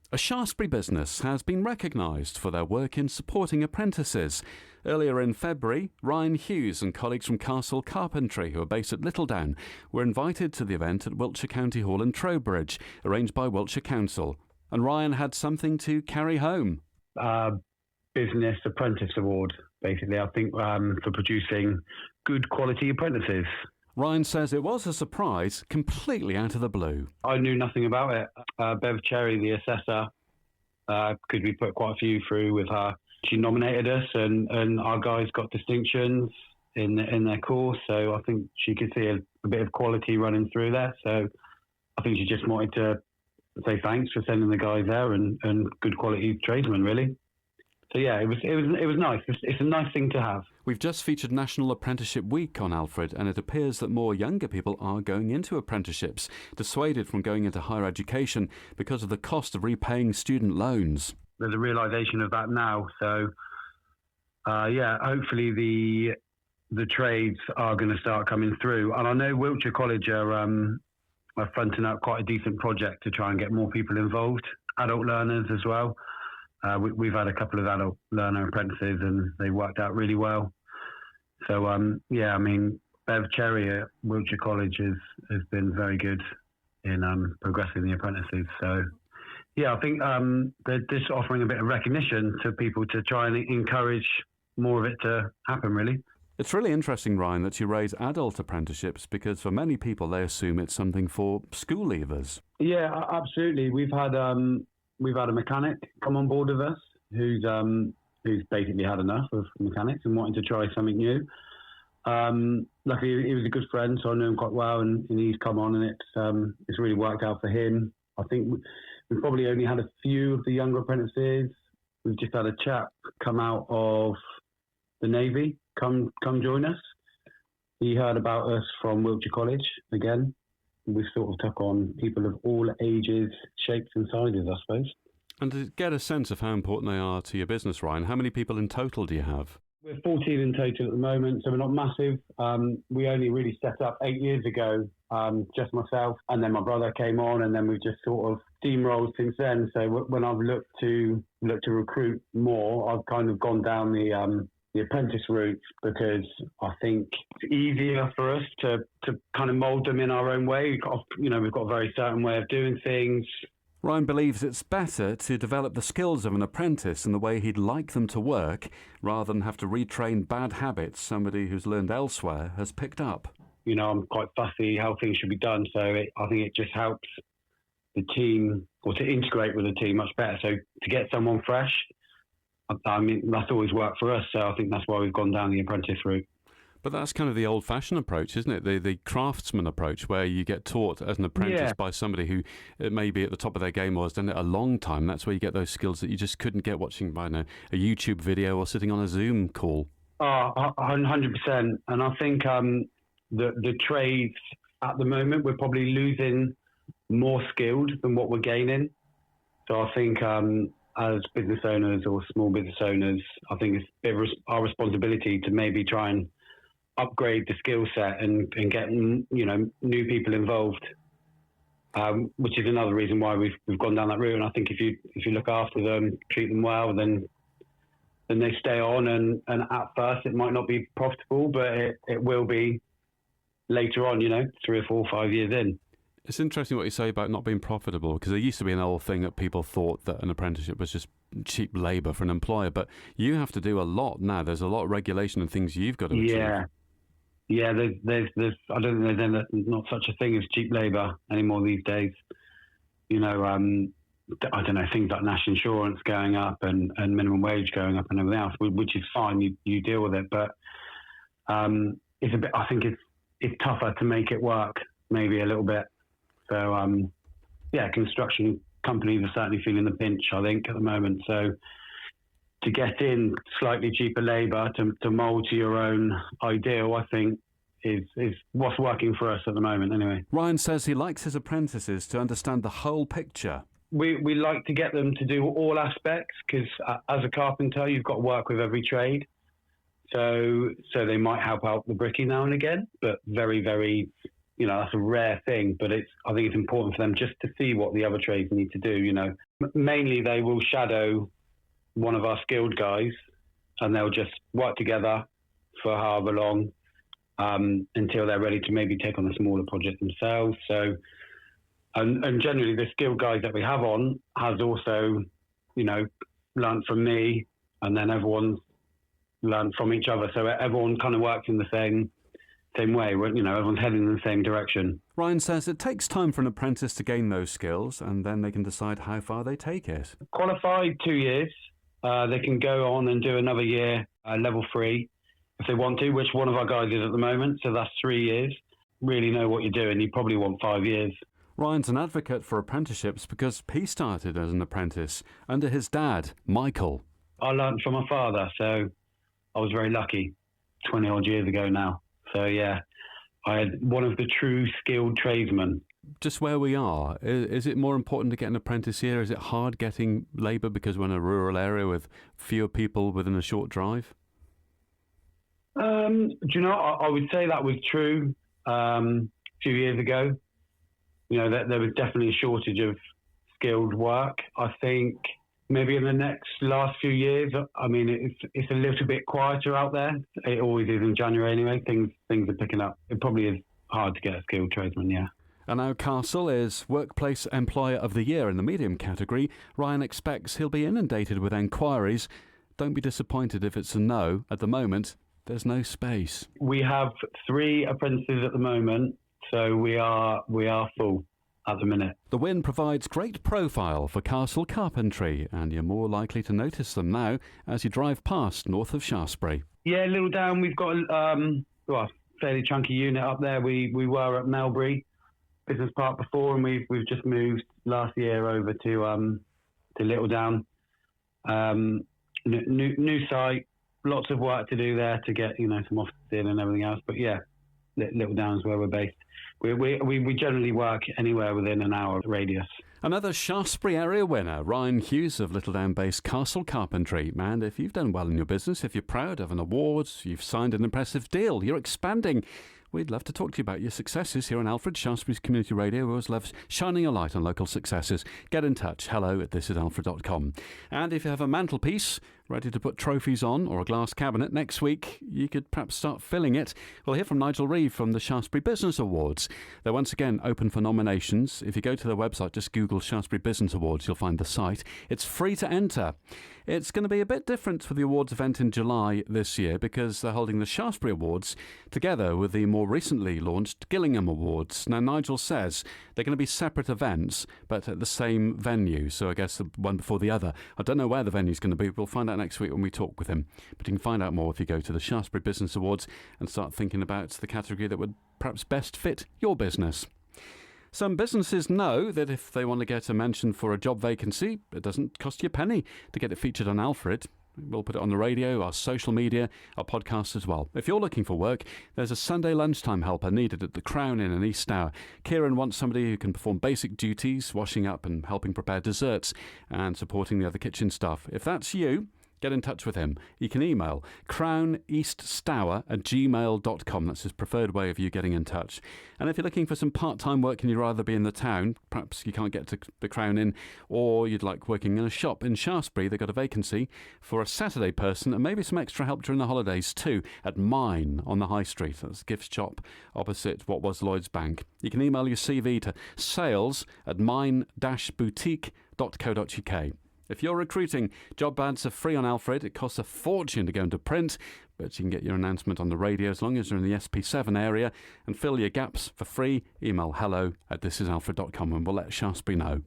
A Shaftesbury business has been recognised for their work in supporting apprentices. Earlier in February, Ryan Hughes and colleagues from Castle Carpentry, who are based at Littledown, were invited to the event at Wiltshire County Hall in Trowbridge, arranged by Wiltshire Council. And Ryan had something to carry home. Business Apprentice Award, basically, I think, for producing good quality apprentices. Ryan says it was a surprise, completely out of the blue. I knew nothing about it. Bev Cherry, the assessor, because we put quite a few through with her. She nominated us, and our guys got distinctions in their course. So I think she could see a bit of quality running through there. So I think she just wanted to say thanks for sending the guys there and good quality tradesmen, really. So yeah, it was nice. It's a nice thing to have. We've just featured National Apprenticeship Week on Alfred, and it appears that more younger people are going into apprenticeships, dissuaded from going into higher education because of the cost of repaying student loans. There's a realisation of that now. So hopefully the trades are going to start coming through. And I know Wiltshire College are fronting out quite a decent project to try and get more people involved, adult learners as well. We've had a couple of adult learner apprentices and they worked out really well. So, Bev Cherry at Wiltshire College has been very good in progressing the apprentices. So, yeah, I think they're just offering a bit of recognition to people to try and encourage more of it to happen, really. It's really interesting, Ryan, that you raise adult apprenticeships because for many people they assume it's something for school leavers. Yeah, absolutely. We've had a mechanic come on board with us who's basically had enough of mechanics and wanting to try something new. Luckily, he was a good friend, so I know him quite well, and he's come on, and it's really worked out for him. I think we've probably only had a few of the younger apprentices. We've just had a chap come out of the Navy, come join us. He heard about us from Wiltshire College again. We sort of took on people of all ages, shapes and sizes, I suppose. And to get a sense of how important they are to your business, Ryan, how many people in total do you have? We're 14 in total at the moment, so we're not massive. We only really set up 8 years ago, just myself, and then my brother came on, and then we've just sort of steamrolled since then. So when I've looked to recruit more, I've kind of gone down the apprentice route because I think it's easier for us to kind of mould them in our own way. We've got a very certain way of doing things. Ryan believes it's better to develop the skills of an apprentice in the way he'd like them to work rather than have to retrain bad habits somebody who's learned elsewhere has picked up. I'm quite fussy how things should be done, so I think it just helps the team, or to integrate with the team much better. So to get someone fresh, that's always worked for us, so I think that's why we've gone down the apprentice route. But that's kind of the old-fashioned approach, isn't it? The craftsman approach, where you get taught as an apprentice by somebody who may be at the top of their game or has done it a long time. That's where you get those skills that you just couldn't get watching, a YouTube video or sitting on a Zoom call. 100%. And I think the trades at the moment, we're probably losing more skilled than what we're gaining. So I think as business owners or small business owners, I think it's our responsibility to maybe try and upgrade the skill set and get new people involved, which is another reason why we've gone down that route. And I think if you look after them, treat them well, then they stay on. And at first it might not be profitable, but it will be later on. 3 or 4 or 5 years in. It's interesting what you say about not being profitable, because there used to be an old thing that people thought that an apprenticeship was just cheap labour for an employer, but you have to do a lot now. There's a lot of regulation and things you've got to achieve. Yeah. There's I don't think there's not such a thing as cheap labour anymore these days. I don't know, things like national insurance going up and minimum wage going up and everything else, which is fine. You deal with it, but it's a bit. I think it's tougher to make it work, maybe a little bit. So, construction companies are certainly feeling the pinch, I think, at the moment. So to get in slightly cheaper labour to mould to your own ideal, I think, is what's working for us at the moment anyway. Ryan says he likes his apprentices to understand the whole picture. We like to get them to do all aspects because as a carpenter, you've got to work with every trade. So they might help out the brickie now and again, but very, very that's a rare thing, but I think it's important for them just to see what the other trades need to do. Mainly they will shadow one of our skilled guys, and they'll just work together for however long until they're ready to maybe take on a smaller project themselves. So, and generally the skilled guys that we have on has also, learned from me, and then everyone's learned from each other. So everyone kind of works in the same way. Everyone's heading in the same direction. Ryan says it takes time for an apprentice to gain those skills, and then they can decide how far they take it. Qualified 2 years. They can go on and do another year, level 3, if they want to, which one of our guys is at the moment. So that's 3 years. Really know what you're doing. You probably want 5 years. Ryan's an advocate for apprenticeships because he started as an apprentice under his dad, Michael. I learned from my father, so I was very lucky 20 odd years ago now. So yeah, I had one of the true skilled tradesmen. Just where we are, is it more important to get an apprentice here? Is it hard getting labour because we're in a rural area with fewer people within a short drive? Do you know, I would say that was true a few years ago. That there was definitely a shortage of skilled work. I think maybe in the last few years, it's a little bit quieter out there. It always is in January anyway. Things are picking up. It probably is hard to get a skilled tradesman, yeah. And now Castle is Workplace Employer of the Year in the medium category. Ryan expects he'll be inundated with enquiries. Don't be disappointed if it's a no. At the moment, there's no space. We have 3 apprentices at the moment, so we are full at the minute. The win provides great profile for Castle Carpentry, and you're more likely to notice them now as you drive past north of Shaftesbury. Yeah, Littledown, we've got a fairly chunky unit up there. We were at Melbury Business Park before, and we've just moved last year over to Littledown. New site, lots of work to do there to get some offices in and everything else. But yeah, Littledown is where we're based. We generally work anywhere within an hour radius. Another Shaftesbury area winner, Ryan Hughes of Littledown-based Castle Carpentry. And if you've done well in your business, if you're proud of an award, you've signed an impressive deal, you're expanding, we'd love to talk to you about your successes here on Alfred, Shaftesbury's community radio. We always love shining a light on local successes. Get in touch, hello@thisisalfred.com. And if you have a mantelpiece ready to put trophies on, or a glass cabinet next week, you could perhaps start filling it. We'll hear from Nigel Reeve from the Shaftesbury Business Awards. They're once again open for nominations. If you go to their website, just Google Shaftesbury Business Awards, you'll find the site. It's free to enter. It's going to be a bit different for the awards event in July this year because they're holding the Shaftesbury Awards together with the more recently launched Gillingham Awards. Now, Nigel says they're going to be separate events, but at the same venue, so I guess the one before the other. I don't know where the venue's going to be. We'll find out next week when we talk with him. But you can find out more if you go to the Shaftesbury Business Awards and start thinking about the category that would perhaps best fit your business. Some businesses know that if they want to get a mention for a job vacancy, it doesn't cost you a penny to get it featured on Alfred. We'll put it on the radio, our social media, our podcast as well. If you're looking for work, there's a Sunday lunchtime helper needed at the Crown Inn in East Stour. Kieran wants somebody who can perform basic duties, washing up and helping prepare desserts and supporting the other kitchen staff. If that's you, get in touch with him. You can email crowneaststour@gmail.com. That's his preferred way of you getting in touch. And if you're looking for some part-time work and you'd rather be in the town, perhaps you can't get to the Crown Inn, or you'd like working in a shop in Shaftesbury, they've got a vacancy for a Saturday person and maybe some extra help during the holidays too at Mine on the High Street. That's a gift shop opposite what was Lloyds Bank. You can email your CV to sales@mine-boutique.co.uk. If you're recruiting, job ads are free on Alfred. It costs a fortune to go into print, but you can get your announcement on the radio as long as you're in the SP7 area and fill your gaps for free. Email hello@thisisalfred.com and we'll let Shaftesbury know.